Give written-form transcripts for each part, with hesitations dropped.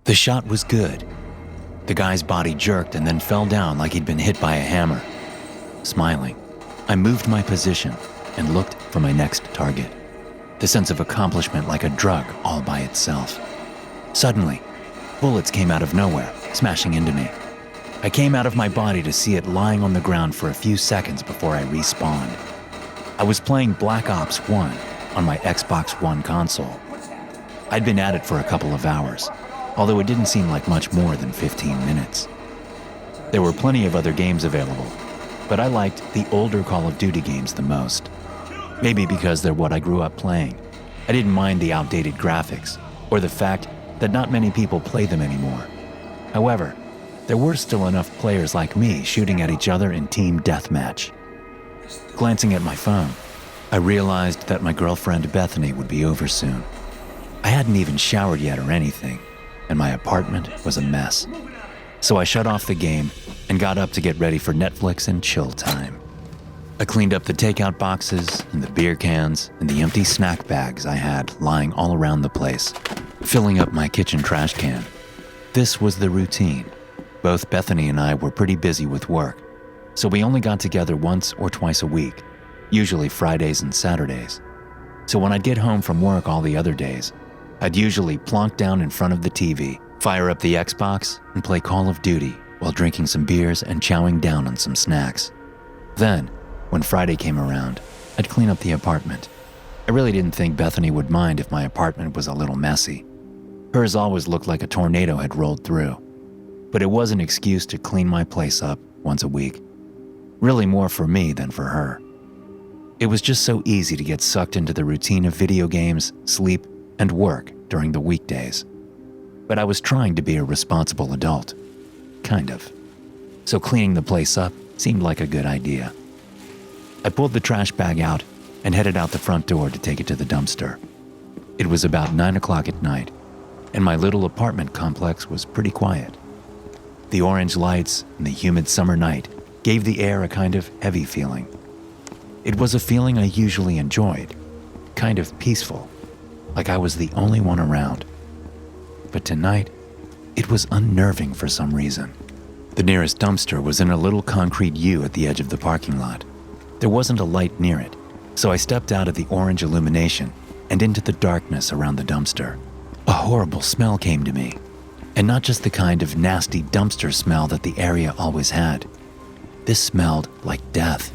The shot was good. The guy's body jerked and then fell down like he'd been hit by a hammer. Smiling, I moved my position and looked for my next target. The sense of accomplishment like a drug all by itself. Suddenly, bullets came out of nowhere, smashing into me. I came out of my body to see it lying on the ground for a few seconds before I respawned. I was playing Black Ops 1 on my Xbox One console. I'd been at it for a couple of hours, although it didn't seem like much more than 15 minutes. There were plenty of other games available, but I liked the older Call of Duty games the most. Maybe because they're what I grew up playing. I didn't mind the outdated graphics, or the fact that not many people play them anymore. However, there were still enough players like me shooting at each other in team deathmatch. Glancing at my phone, I realized that my girlfriend Bethany would be over soon. I hadn't even showered yet or anything, and my apartment was a mess. So I shut off the game and got up to get ready for Netflix and chill time. I cleaned up the takeout boxes and the beer cans and the empty snack bags I had lying all around the place, filling up my kitchen trash can. This was the routine. Both Bethany and I were pretty busy with work, so we only got together once or twice a week, usually Fridays and Saturdays. So when I'd get home from work all the other days, I'd usually plonk down in front of the TV, fire up the Xbox, and play Call of Duty while drinking some beers and chowing down on some snacks. Then, when Friday came around, I'd clean up the apartment. I really didn't think Bethany would mind if my apartment was a little messy. Hers always looked like a tornado had rolled through. But it was an excuse to clean my place up once a week. Really more for me than for her. It was just so easy to get sucked into the routine of video games, sleep, and work during the weekdays. But I was trying to be a responsible adult. Kind of. So cleaning the place up seemed like a good idea. I pulled the trash bag out and headed out the front door to take it to the dumpster. It was about 9 o'clock at night, and my little apartment complex was pretty quiet. The orange lights and the humid summer night gave the air a kind of heavy feeling. It was a feeling I usually enjoyed, kind of peaceful, like I was the only one around. But tonight, it was unnerving for some reason. The nearest dumpster was in a little concrete U at the edge of the parking lot. There wasn't a light near it, so I stepped out of the orange illumination and into the darkness around the dumpster. A horrible smell came to me, and not just the kind of nasty dumpster smell that the area always had. This smelled like death.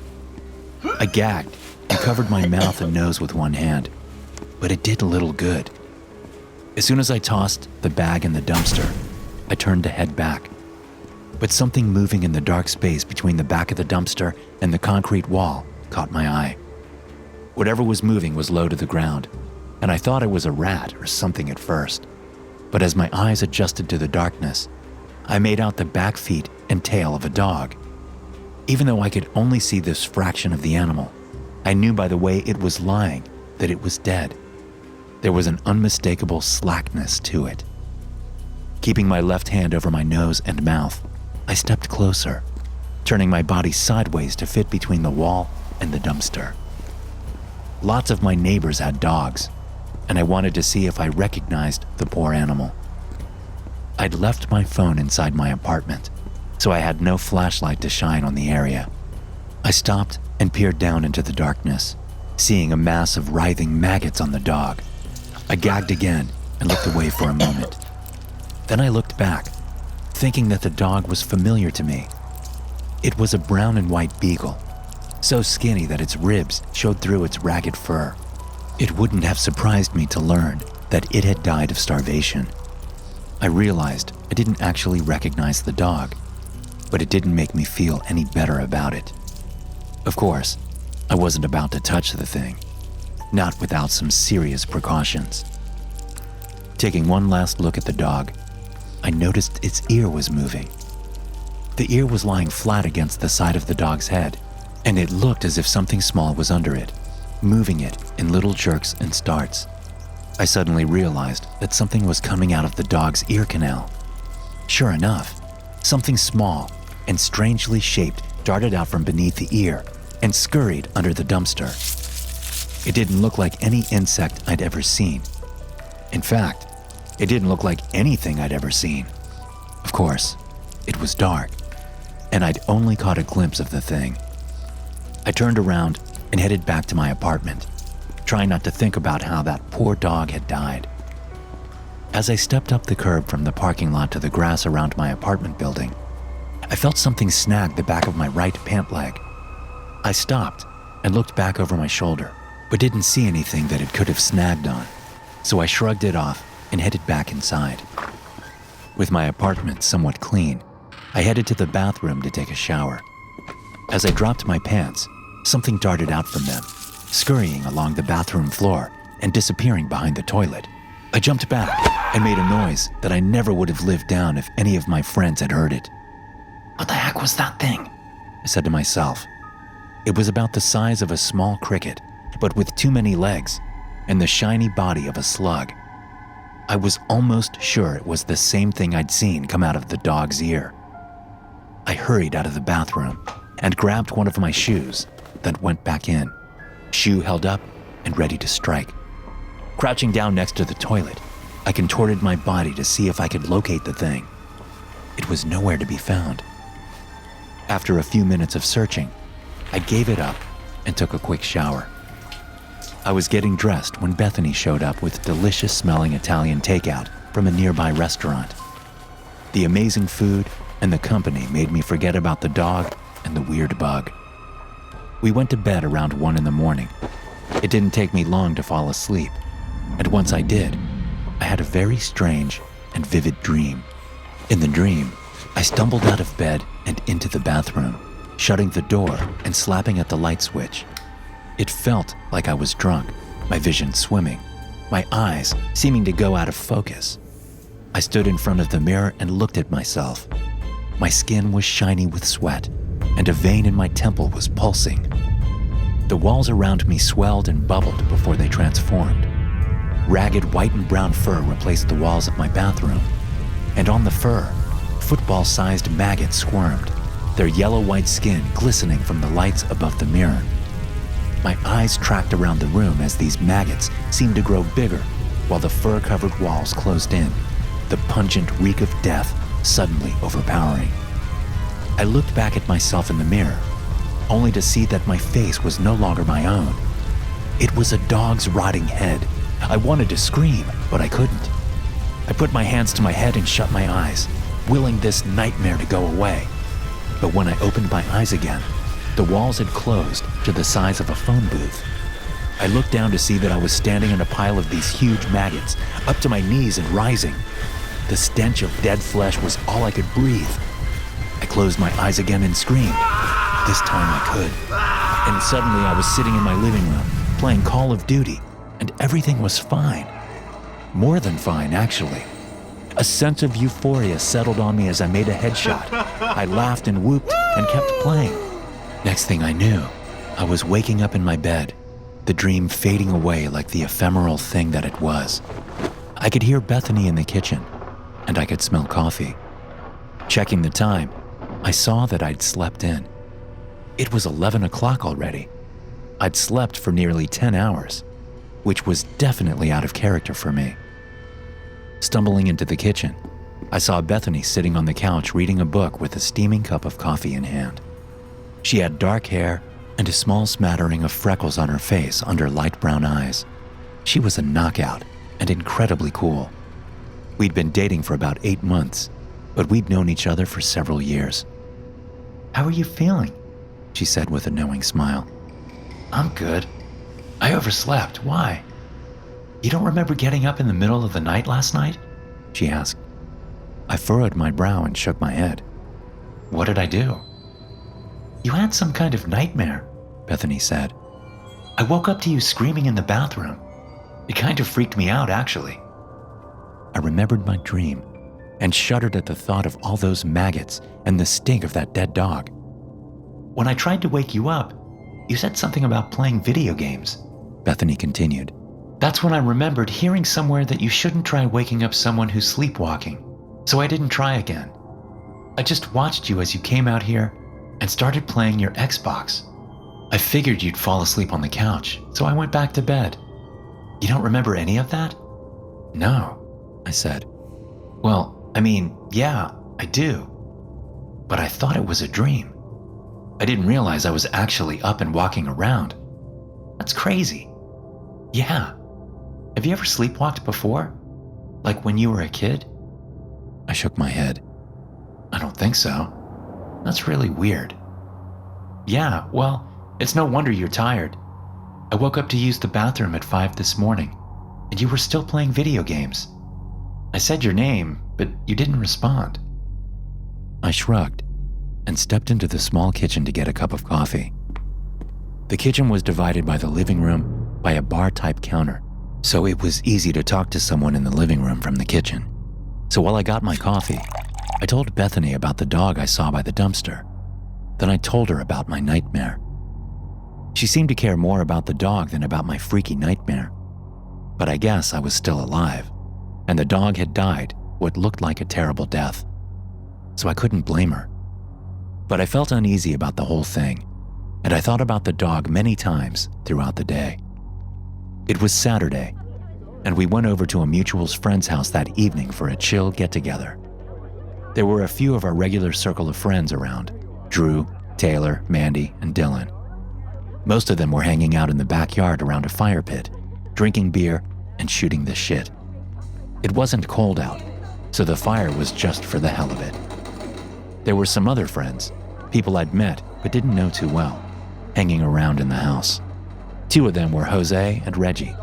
I gagged and covered my mouth and nose with one hand, but it did little good. As soon as I tossed the bag in the dumpster, I turned to head back. But something moving in the dark space between the back of the dumpster and the concrete wall caught my eye. Whatever was moving was low to the ground, and I thought it was a rat or something at first. But as my eyes adjusted to the darkness, I made out the back feet and tail of a dog. Even though I could only see this fraction of the animal, I knew by the way it was lying that it was dead. There was an unmistakable slackness to it. Keeping my left hand over my nose and mouth, I stepped closer, turning my body sideways to fit between the wall and the dumpster. Lots of my neighbors had dogs, and I wanted to see if I recognized the poor animal. I'd left my phone inside my apartment, so I had no flashlight to shine on the area. I stopped and peered down into the darkness, seeing a mass of writhing maggots on the dog. I gagged again and looked away for a moment. Then I looked back, thinking that the dog was familiar to me. It was a brown and white beagle, so skinny that its ribs showed through its ragged fur. It wouldn't have surprised me to learn that it had died of starvation. I realized I didn't actually recognize the dog, but it didn't make me feel any better about it. Of course, I wasn't about to touch the thing, not without some serious precautions. Taking one last look at the dog, I noticed its ear was moving. The ear was lying flat against the side of the dog's head, and it looked as if something small was under it, moving it in little jerks and starts. I suddenly realized that something was coming out of the dog's ear canal. Sure enough, something small and strangely shaped darted out from beneath the ear and scurried under the dumpster. It didn't look like any insect I'd ever seen. In fact, It didn't look like anything I'd ever seen. Of course, it was dark, and I'd only caught a glimpse of the thing. I turned around and headed back to my apartment, trying not to think about how that poor dog had died. As I stepped up the curb from the parking lot to the grass around my apartment building, I felt something snag the back of my right pant leg. I stopped and looked back over my shoulder, but didn't see anything that it could have snagged on, so I shrugged it off and headed back inside. With my apartment somewhat clean, I headed to the bathroom to take a shower. As I dropped my pants, something darted out from them, scurrying along the bathroom floor and disappearing behind the toilet. I jumped back and made a noise that I never would have lived down if any of my friends had heard it. "What the heck was that thing?" I said to myself. It was about the size of a small cricket, but with too many legs and the shiny body of a slug. I was almost sure it was the same thing I'd seen come out of the dog's ear. I hurried out of the bathroom and grabbed one of my shoes, then went back in, shoe held up and ready to strike. Crouching down next to the toilet, I contorted my body to see if I could locate the thing. It was nowhere to be found. After a few minutes of searching, I gave it up and took a quick shower. I was getting dressed when Bethany showed up with delicious-smelling Italian takeout from a nearby restaurant. The amazing food and the company made me forget about the dog and the weird bug. We went to bed around 1 a.m. It didn't take me long to fall asleep, and once I did, I had a very strange and vivid dream. In the dream, I stumbled out of bed and into the bathroom, shutting the door and slapping at the light switch. It felt like I was drunk, my vision swimming, my eyes seeming to go out of focus. I stood in front of the mirror and looked at myself. My skin was shiny with sweat, and a vein in my temple was pulsing. The walls around me swelled and bubbled before they transformed. Ragged white and brown fur replaced the walls of my bathroom, and on the fur, football-sized maggots squirmed, their yellow-white skin glistening from the lights above the mirror. My eyes tracked around the room as these maggots seemed to grow bigger while the fur-covered walls closed in, the pungent reek of death suddenly overpowering. I looked back at myself in the mirror, only to see that my face was no longer my own. It was a dog's rotting head. I wanted to scream, but I couldn't. I put my hands to my head and shut my eyes, willing this nightmare to go away. But when I opened my eyes again, the walls had closed to the size of a phone booth. I looked down to see that I was standing on a pile of these huge maggots, up to my knees and rising. The stench of dead flesh was all I could breathe. I closed my eyes again and screamed. This time I could. And suddenly I was sitting in my living room, playing Call of Duty, and everything was fine. More than fine, actually. A sense of euphoria settled on me as I made a headshot. I laughed and whooped and kept playing. Next thing I knew, I was waking up in my bed, the dream fading away like the ephemeral thing that it was. I could hear Bethany in the kitchen, and I could smell coffee. Checking the time, I saw that I'd slept in. It was 11 o'clock already. I'd slept for nearly 10 hours, which was definitely out of character for me. Stumbling into the kitchen, I saw Bethany sitting on the couch reading a book with a steaming cup of coffee in hand. She had dark hair and a small smattering of freckles on her face under light brown eyes. She was a knockout and incredibly cool. We'd been dating for about 8 months, but we'd known each other for several years. "How are you feeling?" she said with a knowing smile. "I'm good. I overslept. Why? You don't remember getting up in the middle of the night last night?" she asked. I furrowed my brow and shook my head. "What did I do?" "You had some kind of nightmare," Bethany said. "I woke up to you screaming in the bathroom. It kind of freaked me out, actually." I remembered my dream and shuddered at the thought of all those maggots and the stink of that dead dog. "When I tried to wake you up, you said something about playing video games," Bethany continued. "That's when I remembered hearing somewhere that you shouldn't try waking up someone who's sleepwalking, so I didn't try again. I just watched you as you came out here and started playing your Xbox. I figured you'd fall asleep on the couch, so I went back to bed. You don't remember any of that?" "No." I said. Well, yeah, I do. But I thought it was a dream. I didn't realize I was actually up and walking around. That's crazy. Yeah. Have you ever sleepwalked before? Like when you were a kid? I shook my head. I don't think so. That's really weird. Yeah, well, it's no wonder you're tired. I woke up to use the bathroom at 5 this morning, and you were still playing video games. I said your name, but you didn't respond. I shrugged and stepped into the small kitchen to get a cup of coffee. The kitchen was divided by the living room by a bar-type counter, so it was easy to talk to someone in the living room from the kitchen. So while I got my coffee, I told Bethany about the dog I saw by the dumpster. Then I told her about my nightmare. She seemed to care more about the dog than about my freaky nightmare. But I guess I was still alive, and the dog had died what looked like a terrible death. So I couldn't blame her. But I felt uneasy about the whole thing, and I thought about the dog many times throughout the day. It was Saturday, and we went over to a mutual friend's house that evening for a chill get-together. There were a few of our regular circle of friends around: Drew, Taylor, Mandy, and Dylan. Most of them were hanging out in the backyard around a fire pit, drinking beer and shooting the shit. It wasn't cold out, so the fire was just for the hell of it. There were some other friends, people I'd met but didn't know too well, hanging around in the house. 2 of them were Jose and Reggie.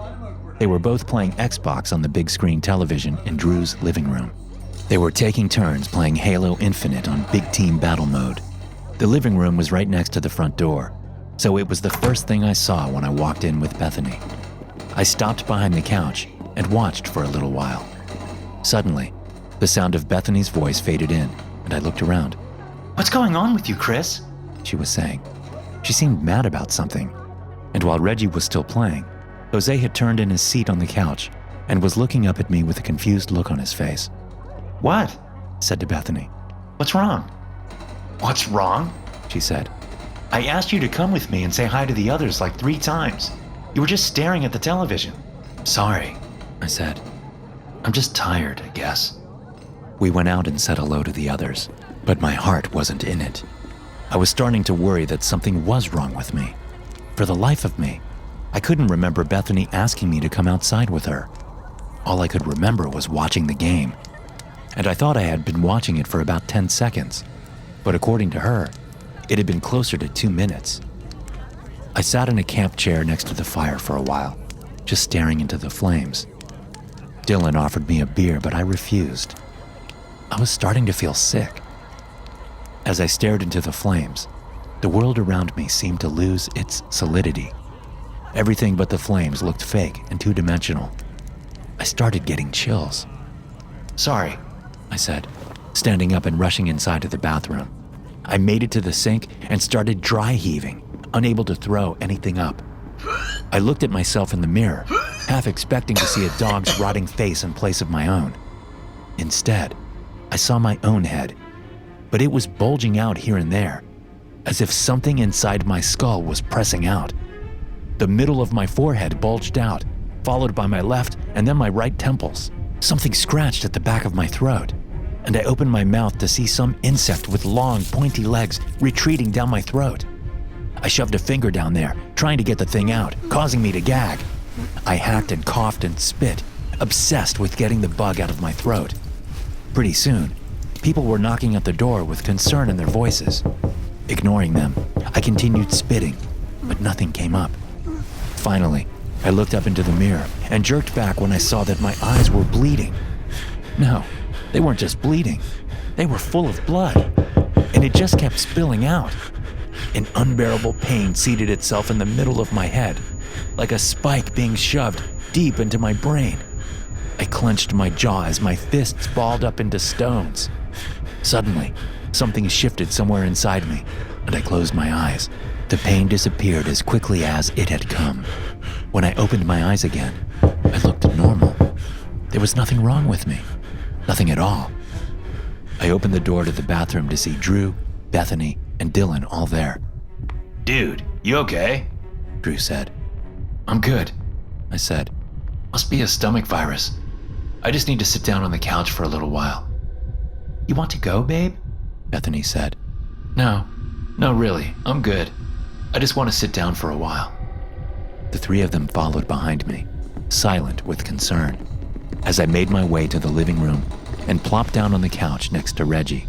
They were both playing Xbox on the big screen television in Drew's living room. They were taking turns playing Halo Infinite on big team battle mode. The living room was right next to the front door, so it was the first thing I saw when I walked in with Bethany. I stopped behind the couch and watched for a little while. Suddenly, the sound of Bethany's voice faded in, and I looked around. "What's going on with you, Chris?" she was saying. She seemed mad about something, and while Reggie was still playing, Jose had turned in his seat on the couch and was looking up at me with a confused look on his face. "What?" I said to Bethany. "What's wrong?" "What's wrong?" she said. "I asked you to come with me and say hi to the others like 3 times. You were just staring at the television." "Sorry," I said. "I'm just tired, I guess." We went out and said hello to the others, but my heart wasn't in it. I was starting to worry that something was wrong with me. For the life of me, I couldn't remember Bethany asking me to come outside with her. All I could remember was watching the game, and I thought I had been watching it for about 10 seconds, but according to her, it had been closer to 2 minutes. I sat in a camp chair next to the fire for a while, just staring into the flames. Dylan offered me a beer, but I refused. I was starting to feel sick. As I stared into the flames, the world around me seemed to lose its solidity. Everything but the flames looked fake and two-dimensional. I started getting chills. "Sorry," I said, standing up and rushing inside to the bathroom. I made it to the sink and started dry heaving, unable to throw anything up. I looked at myself in the mirror, half expecting to see a dog's rotting face in place of my own. Instead, I saw my own head, but it was bulging out here and there, as if something inside my skull was pressing out. The middle of my forehead bulged out, followed by my left and then my right temples. Something scratched at the back of my throat, and I opened my mouth to see some insect with long, pointy legs retreating down my throat. I shoved a finger down there, trying to get the thing out, causing me to gag. I hacked and coughed and spit, obsessed with getting the bug out of my throat. Pretty soon, people were knocking at the door with concern in their voices. Ignoring them, I continued spitting, but nothing came up. Finally, I looked up into the mirror and jerked back when I saw that my eyes were bleeding. No, they weren't just bleeding. They were full of blood, and it just kept spilling out. An unbearable pain seated itself in the middle of my head, like a spike being shoved deep into my brain. I clenched my jaw as my fists balled up into stones. Suddenly, something shifted somewhere inside me, and I closed my eyes. The pain disappeared as quickly as it had come. When I opened my eyes again, I looked normal. There was nothing wrong with me. Nothing at all. I opened the door to the bathroom to see Drew, Bethany, and Dylan all there. "Dude, you okay?" Drew said. "I'm good," I said. "Must be a stomach virus." I just need to sit down on the couch for a little while. You want to go, babe? Bethany said. No, really, I'm good. I just want to sit down for a while. The three of them followed behind me, silent with concern, as I made my way to the living room and plopped down on the couch next to Reggie.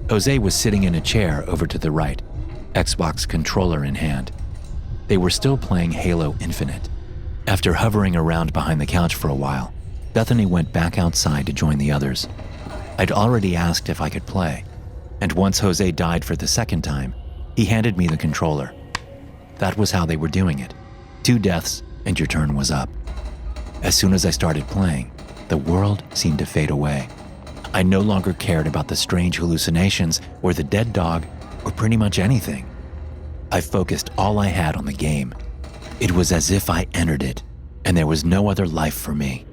Jose was sitting in a chair over to the right, Xbox controller in hand. They were still playing Halo Infinite. After hovering around behind the couch for a while, Bethany went back outside to join the others. I'd already asked if I could play, and once Jose died for the second time, he handed me the controller. That was how they were doing it. 2 deaths and your turn was up. As soon as I started playing, the world seemed to fade away. I no longer cared about the strange hallucinations or the dead dog or pretty much anything. I focused all I had on the game. It was as if I entered it, and there was no other life for me.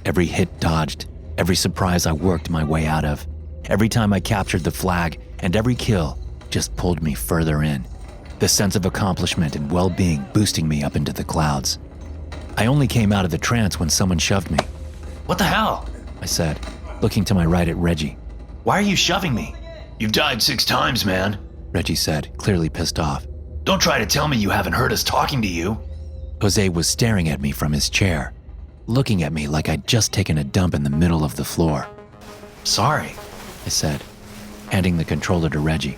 Every hit dodged, every surprise I worked my way out of, every time I captured the flag, and every kill just pulled me further in, the sense of accomplishment and well-being boosting me up into the clouds. I only came out of the trance when someone shoved me. What the hell? I said, looking to my right at Reggie. Why are you shoving me? You've died 6 times, man, Reggie said, clearly pissed off. Don't try to tell me you haven't heard us talking to you. Jose was staring at me from his chair, looking at me like I'd just taken a dump in the middle of the floor. Sorry, I said, handing the controller to Reggie.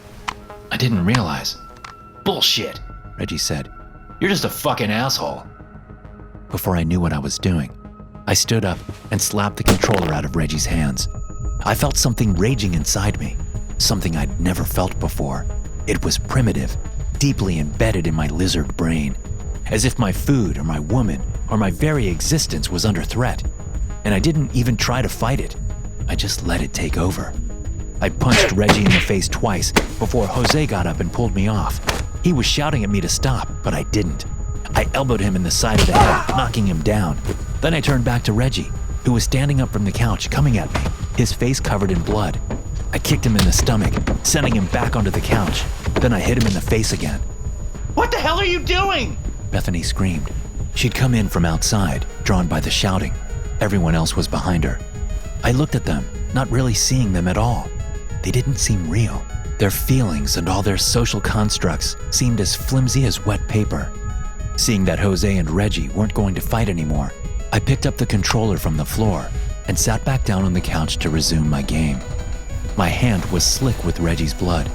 I didn't realize. Bullshit, Reggie said. You're just a fucking asshole. Before I knew what I was doing, I stood up and slapped the controller out of Reggie's hands. I felt something raging inside me, something I'd never felt before. It was primitive, deeply embedded in my lizard brain, as if my food or my woman or my very existence was under threat. And I didn't even try to fight it. I just let it take over. I punched Reggie in the face twice before Jose got up and pulled me off. He was shouting at me to stop, but I didn't. I elbowed him in the side of the head, knocking him down. Then I turned back to Reggie, who was standing up from the couch, coming at me, his face covered in blood. I kicked him in the stomach, sending him back onto the couch. Then I hit him in the face again. What the hell are you doing? Bethany screamed. She'd come in from outside, drawn by the shouting. Everyone else was behind her. I looked at them, not really seeing them at all. They didn't seem real. Their feelings and all their social constructs seemed as flimsy as wet paper. Seeing that Jose and Reggie weren't going to fight anymore, I picked up the controller from the floor and sat back down on the couch to resume my game. My hand was slick with Reggie's blood,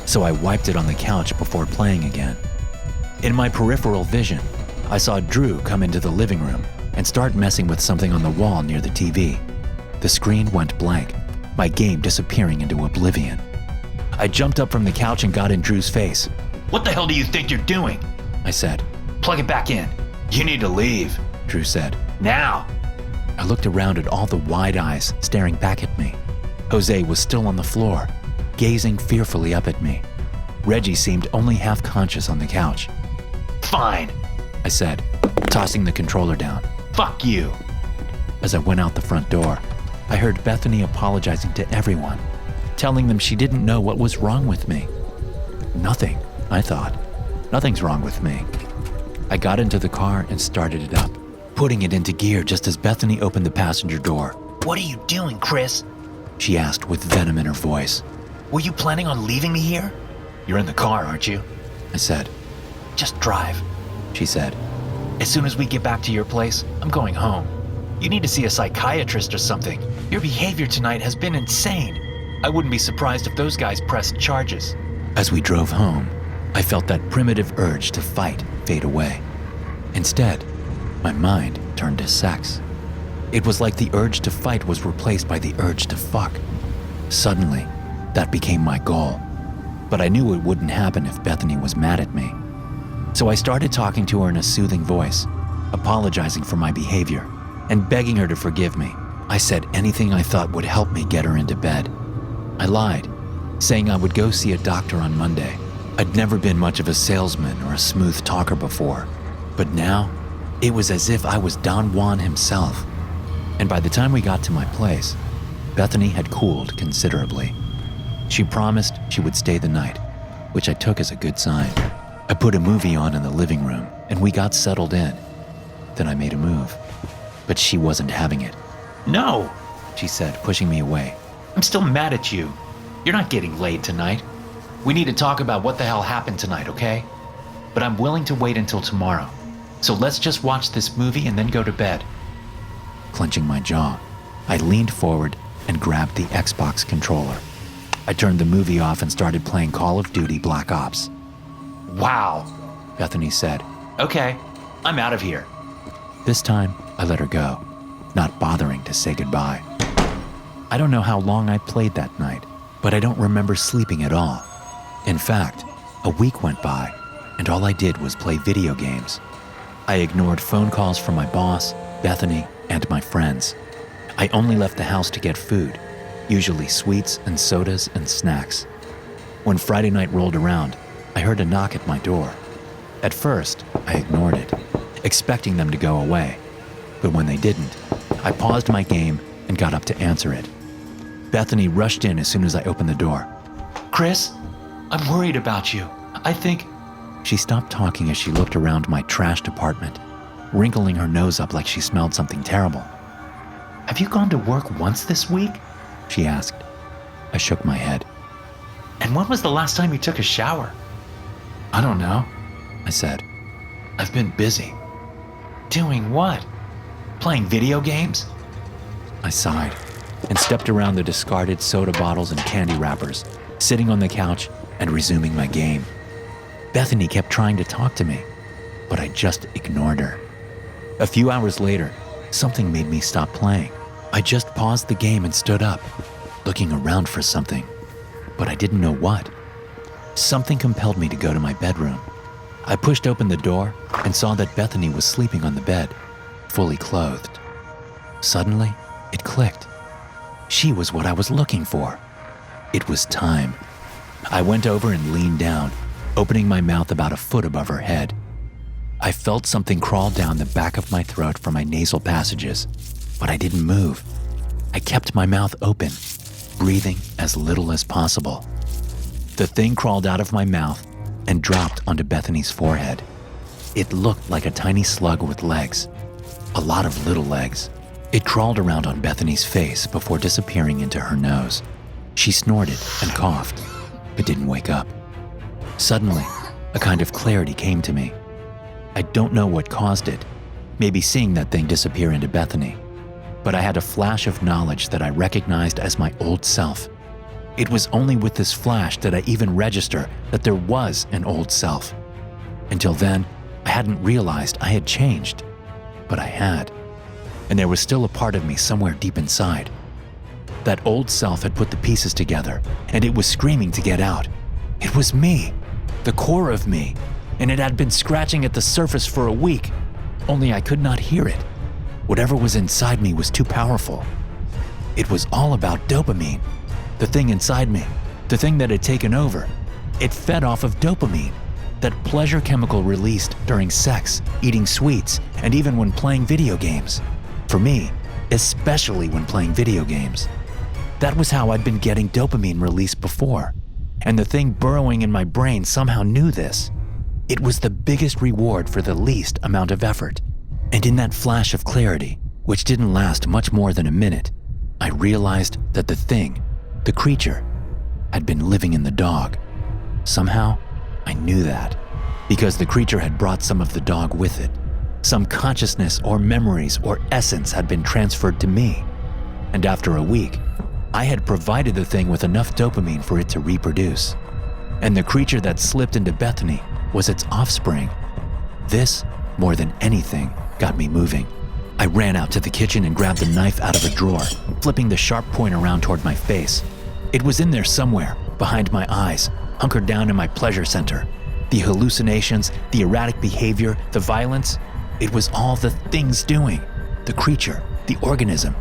so I wiped it on the couch before playing again. In my peripheral vision, I saw Drew come into the living room and start messing with something on the wall near the TV. The screen went blank, my game disappearing into oblivion. I jumped up from the couch and got in Drew's face. What the hell do you think you're doing? I said. Plug it back in. You need to leave, Drew said. Now. I looked around at all the wide eyes staring back at me. Jose was still on the floor, gazing fearfully up at me. Reggie seemed only half conscious on the couch. Fine, I said, tossing the controller down. Fuck you. As I went out the front door, I heard Bethany apologizing to everyone, telling them she didn't know what was wrong with me. Nothing, I thought. Nothing's wrong with me. I got into the car and started it up, putting it into gear just as Bethany opened the passenger door. What are you doing, Chris? She asked with venom in her voice. Were you planning on leaving me here? You're in the car, aren't you? I said. Just drive, she said. As soon as we get back to your place, I'm going home. You need to see a psychiatrist or something. Your behavior tonight has been insane. I wouldn't be surprised if those guys pressed charges. As we drove home, I felt that primitive urge to fight fade away. Instead, my mind turned to sex. It was like the urge to fight was replaced by the urge to fuck. Suddenly, that became my goal. But I knew it wouldn't happen if Bethany was mad at me. So I started talking to her in a soothing voice, apologizing for my behavior, and begging her to forgive me. I said anything I thought would help me get her into bed. I lied, saying I would go see a doctor on Monday. I'd never been much of a salesman or a smooth talker before, but now it was as if I was Don Juan himself. And by the time we got to my place, Bethany had cooled considerably. She promised she would stay the night, which I took as a good sign. I put a movie on in the living room and we got settled in. Then I made a move, but she wasn't having it. No, she said, pushing me away. I'm still mad at you. You're not getting laid tonight. We need to talk about what the hell happened tonight, okay? But I'm willing to wait until tomorrow. So let's just watch this movie and then go to bed. Clenching my jaw, I leaned forward and grabbed the Xbox controller. I turned the movie off and started playing Call of Duty Black Ops. Wow, Bethany said. Okay, I'm out of here. This time, I let her go, not bothering to say goodbye. I don't know how long I played that night, but I don't remember sleeping at all. In fact, a week went by, and all I did was play video games. I ignored phone calls from my boss, Bethany, and my friends. I only left the house to get food, usually sweets and sodas and snacks. When Friday night rolled around, I heard a knock at my door. At first, I ignored it, expecting them to go away. But when they didn't, I paused my game and got up to answer it. Bethany rushed in as soon as I opened the door. Chris, I'm worried about you. I think... She stopped talking as she looked around my trashed apartment, wrinkling her nose up like she smelled something terrible. Have you gone to work once this week? She asked. I shook my head. And when was the last time you took a shower? I don't know, I said. I've been busy. Doing what? Playing video games? I sighed and stepped around the discarded soda bottles and candy wrappers, sitting on the couch and resuming my game. Bethany kept trying to talk to me, but I just ignored her. A few hours later, something made me stop playing. I just paused the game and stood up, looking around for something, but I didn't know what. Something compelled me to go to my bedroom. I pushed open the door and saw that Bethany was sleeping on the bed, fully clothed. Suddenly, it clicked. She was what I was looking for. It was time. I went over and leaned down, opening my mouth about a foot above her head. I felt something crawl down the back of my throat from my nasal passages, but I didn't move. I kept my mouth open, breathing as little as possible. The thing crawled out of my mouth and dropped onto Bethany's forehead. It looked like a tiny slug with legs, a lot of little legs. It crawled around on Bethany's face before disappearing into her nose. She snorted and coughed, but didn't wake up. Suddenly, a kind of clarity came to me. I don't know what caused it, maybe seeing that thing disappear into Bethany, but I had a flash of knowledge that I recognized as my old self. It was only with this flash that I even register that there was an old self. Until then, I hadn't realized I had changed, but I had. And there was still a part of me somewhere deep inside. That old self had put the pieces together, and it was screaming to get out. It was me, the core of me, and it had been scratching at the surface for a week, only I could not hear it. Whatever was inside me was too powerful. It was all about dopamine, the thing inside me, the thing that had taken over. It fed off of dopamine, that pleasure chemical released during sex, eating sweets, and even when playing video games. For me, especially when playing video games. That was how I'd been getting dopamine released before, and the thing burrowing in my brain somehow knew this. It was the biggest reward for the least amount of effort. And in that flash of clarity, which didn't last much more than a minute, I realized that the thing, the creature, had been living in the dog. Somehow, I knew that, because the creature had brought some of the dog with it. Some consciousness or memories or essence had been transferred to me. And after a week, I had provided the thing with enough dopamine for it to reproduce. And the creature that slipped into Bethany was its offspring. This, more than anything, got me moving. I ran out to the kitchen and grabbed the knife out of a drawer, flipping the sharp point around toward my face. It was in there somewhere, behind my eyes, hunkered down in my pleasure center. The hallucinations, the erratic behavior, the violence, it was all the thing's doing. The creature, the organism,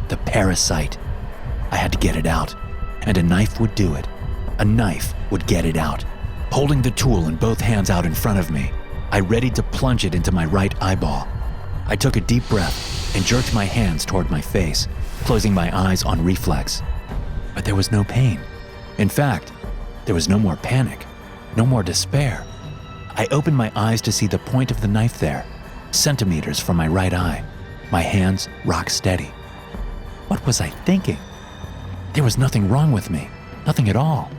the parasite. I had to get it out, and a knife would do it. A knife would get it out. Holding the tool in both hands out in front of me, I readied to plunge it into my right eyeball. I took a deep breath and jerked my hands toward my face, closing my eyes on reflex. But there was no pain. In fact, there was no more panic, no more despair. I opened my eyes to see the point of the knife there, centimeters from my right eye, my hands rock steady. What was I thinking? There was nothing wrong with me. Nothing at all.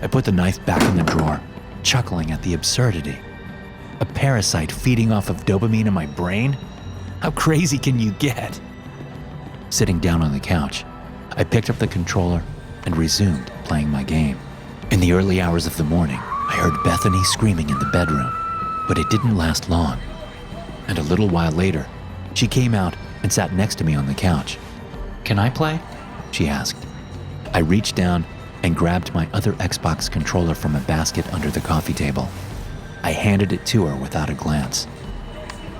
I put the knife back in the drawer, chuckling at the absurdity. A parasite feeding off of dopamine in my brain? How crazy can you get? Sitting down on the couch, I picked up the controller and resumed playing my game. In the early hours of the morning, I heard Bethany screaming in the bedroom, but it didn't last long. And a little while later, she came out and sat next to me on the couch. "Can I play?" she asked. I reached down and grabbed my other Xbox controller from a basket under the coffee table. I handed it to her without a glance.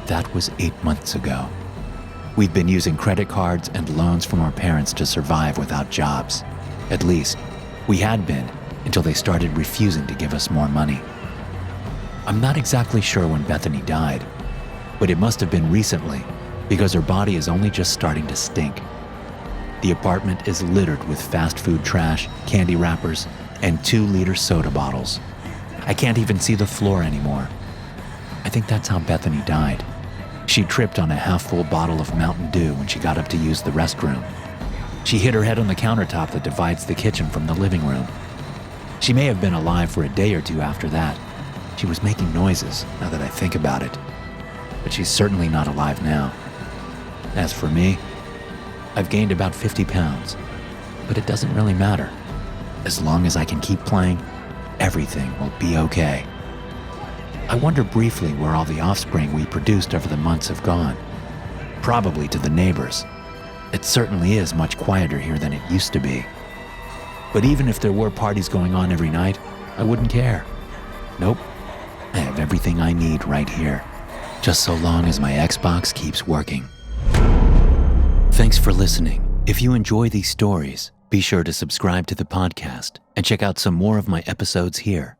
That was 8 months ago. We'd been using credit cards and loans from our parents to survive without jobs. At least, we had been until they started refusing to give us more money. I'm not exactly sure when Bethany died, but it must have been recently because her body is only just starting to stink. The apartment is littered with fast food trash, candy wrappers, and 2-liter soda bottles. I can't even see the floor anymore. I think that's how Bethany died. She tripped on a half-full bottle of Mountain Dew when she got up to use the restroom. She hit her head on the countertop that divides the kitchen from the living room. She may have been alive for a day or two after that. She was making noises, now that I think about it. But she's certainly not alive now. As for me, I've gained about 50 pounds, but it doesn't really matter. As long as I can keep playing, everything will be okay. I wonder briefly where all the offspring we produced over the months have gone. Probably to the neighbors. It certainly is much quieter here than it used to be. But even if there were parties going on every night, I wouldn't care. Nope, I have everything I need right here, just so long as my Xbox keeps working. Thanks for listening. If you enjoy these stories, be sure to subscribe to the podcast and check out some more of my episodes here.